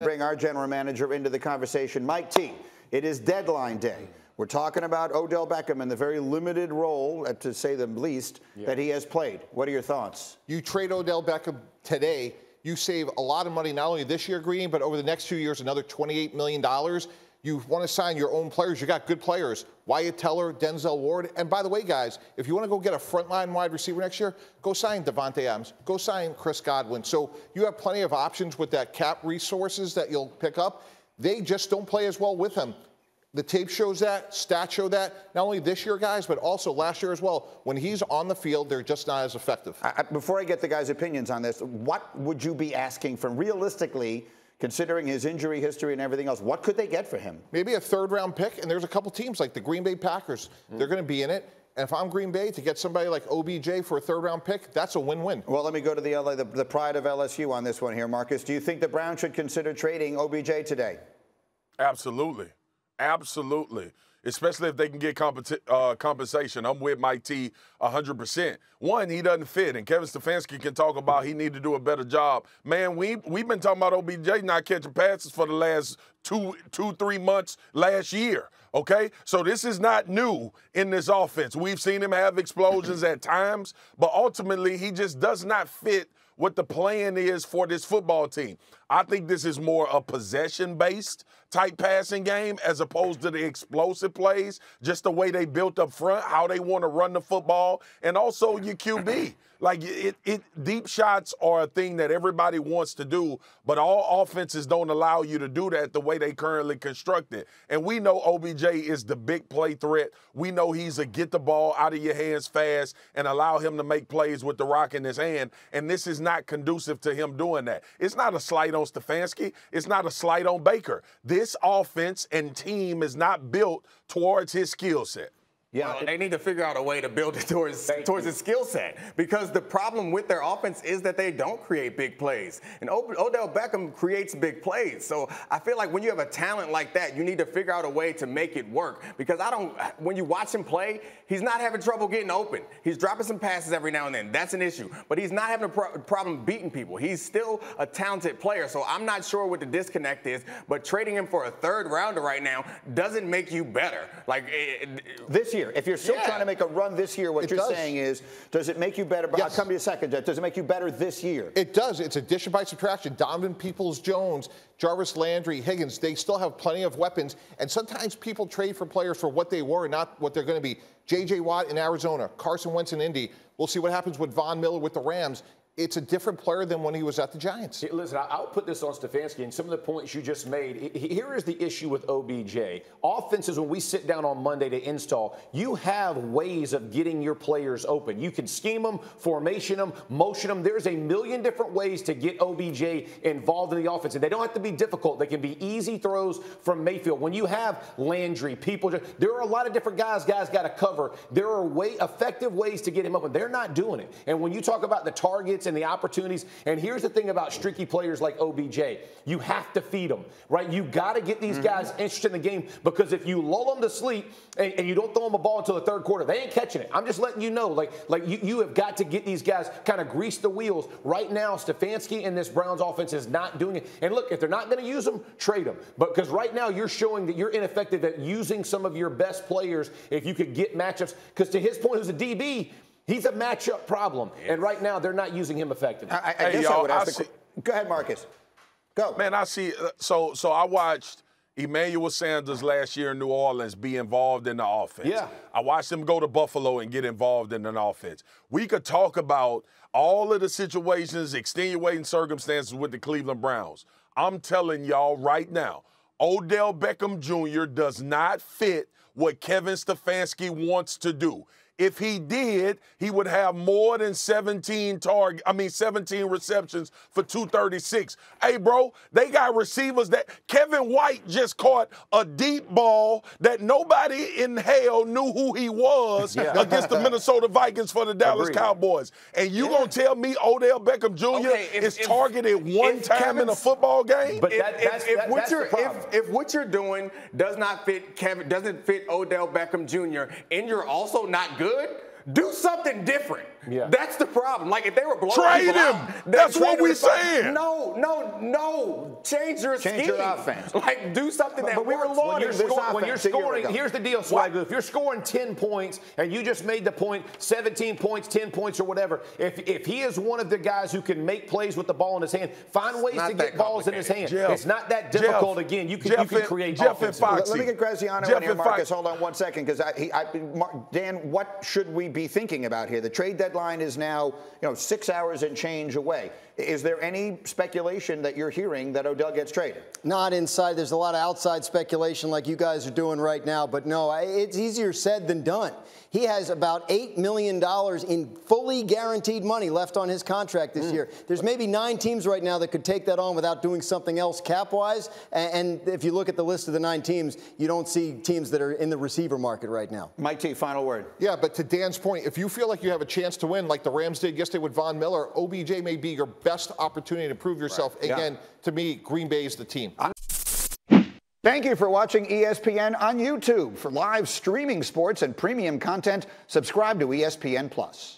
Bring our general manager into the conversation. Mike T, it is deadline day. We're talking about Odell Beckham and the very limited role, to say the least, that he has played. What are your thoughts? You trade Odell Beckham today, you save a lot of money, not only this year, Green, but over the next 2 years, another $28 million. You want to sign your own players. You got good players. Wyatt Teller, Denzel Ward. And by the way, guys, if you want to go get a frontline wide receiver next year, go sign Davante Adams. Go sign Chris Godwin. So you have plenty of options with that cap resources that you'll pick up. They just don't play as well with him. The tape shows that. Stats show that. Not only this year, guys, but also last year as well. When he's on the field, they're just not as effective. Before I get the guys' opinions on this, what would you be asking from, realistically, considering his injury history and everything else, what could they get for him? Maybe a third-round pick, and there's a couple teams like the Green Bay Packers. They're going to be in it. And if I'm Green Bay, to get somebody like OBJ for a third-round pick, that's a win-win. Well, let me go to the pride of LSU on this one here, Marcus. Do you think the Browns should consider trading OBJ today? Absolutely. Absolutely. Especially if they can get compensation. I'm with Mike T 100%. One, he doesn't fit, and Kevin Stefanski can talk about he need to do a better job. Man, we've been talking about OBJ not catching passes for the last 3 months last year, okay? So this is not new in this offense. We've seen him have explosions at times, but ultimately he just does not fit what the plan is for this football team. I think this is more a possession-based type passing game as opposed to the explosive plays, just the way they built up front, how they want to run the football, and also your QB. Like, deep shots are a thing that everybody wants to do, but all offenses don't allow you to do that the way they currently construct it. And we know OBJ is the big play threat. We know he's a get the ball out of your hands fast and allow him to make plays with the rock in his hand, and this is not conducive to him doing that. It's not a slight on Stefanski. It's not a slight on Baker. This offense and team is not built towards his skill set. Yeah, well, they need to figure out a way to build it towards his skill set, because the problem with their offense is that they don't create big plays. And Odell Beckham creates big plays. So I feel like when you have a talent like that, you need to figure out a way to make it work. Because when you watch him play, he's not having trouble getting open. He's dropping some passes every now and then. That's an issue. But he's not having a problem beating people. He's still a talented player. So I'm not sure what the disconnect is. But trading him for a third rounder right now doesn't make you better. Like this year. If you're still trying to make a run this year, what you're saying is, does it make you better? But I'll come to you in a second. Does it make you better this year? It does. It's addition by subtraction. Donovan Peoples-Jones, Jarvis Landry, Higgins, they still have plenty of weapons. And sometimes people trade for players for what they were, not what they're going to be. J.J. Watt in Arizona, Carson Wentz in Indy. We'll see what happens with Von Miller with the Rams. It's a different player than when he was at the Giants. Listen, I'll put this on Stefanski, and some of the points you just made. Here is the issue with OBJ. Offenses, when we sit down on Monday to install, you have ways of getting your players open. You can scheme them, formation them, motion them. There's a million different ways to get OBJ involved in the offense, and they don't have to be difficult. They can be easy throws from Mayfield. When you have Landry, there are a lot of different guys got to cover. There are effective ways to get him open. They're not doing it. And when you talk about the targets and the opportunities, and here's the thing about streaky players like OBJ, you have to feed them, right? You got to get these guys interested in the game, because if you lull them to sleep and you don't throw them a ball until the third quarter, they ain't catching it. I'm just letting you know, like you have got to get these guys kind of grease the wheels. Right now, Stefanski and this Browns offense is not doing it. And look, if they're not going to use them, trade them. But because right now you're showing that you're ineffective at using some of your best players if you could get matchups. Because to his point, who's a DB, he's a matchup problem, and right now they're not using him effectively. I guess I would ask go ahead, Marcus. Go. Man, I see. So I watched Emmanuel Sanders last year in New Orleans be involved in the offense. Yeah. I watched him go to Buffalo and get involved in an offense. We could talk about all of the situations, extenuating circumstances with the Cleveland Browns. I'm telling y'all right now, Odell Beckham Jr. does not fit what Kevin Stefanski wants to do. If he did, he would have more than 17 receptions for 236. Hey, bro, they got receivers that Kevin White just caught a deep ball that nobody in hell knew who he was against the Minnesota Vikings for the Dallas Cowboys. And you gonna tell me Odell Beckham Jr. is targeted one time in a football game? But if what you're doing doesn't fit Odell Beckham Jr. and you're also not good, do something different. Yeah. That's the problem. Like, if they were blowing Trade people him. out, That's then what trade we him is fine. saying. No. Change your scheme. Your offense. Like, do something that we were works. lauding this When you're offense a year scoring, ago. here's the deal, Swagger. If you're scoring 10 points and you just made the point, 17 points, 10 points, or whatever, if he is one of the guys who can make plays with the ball in his hand, find ways to get balls in his hand. Jeff, it's not that difficult. Again, you can create offense. Let me get Graziano in here, Marcus. Hold on 1 second, because Dan, what should we be thinking about here? The trade deadline is now 6 hours and change away. Is there any speculation that you're hearing that Odell gets traded? Not inside. There's a lot of outside speculation like you guys are doing right now. But no, it's easier said than done. He has about $8 million in fully guaranteed money left on his contract this year. There's maybe 9 teams right now that could take that on without doing something else cap-wise. And if you look at the list of the 9 teams, you don't see teams that are in the receiver market right now. Mike T, final word. Yeah, but to Dan's point, if you feel like you have a chance to win, like the Rams did yesterday with Von Miller, OBJ may be your best opportunity to prove yourself. Right. Again, to me, Green Bay is the team. Thank you for watching ESPN on YouTube. For live streaming sports and premium content, subscribe to ESPN+.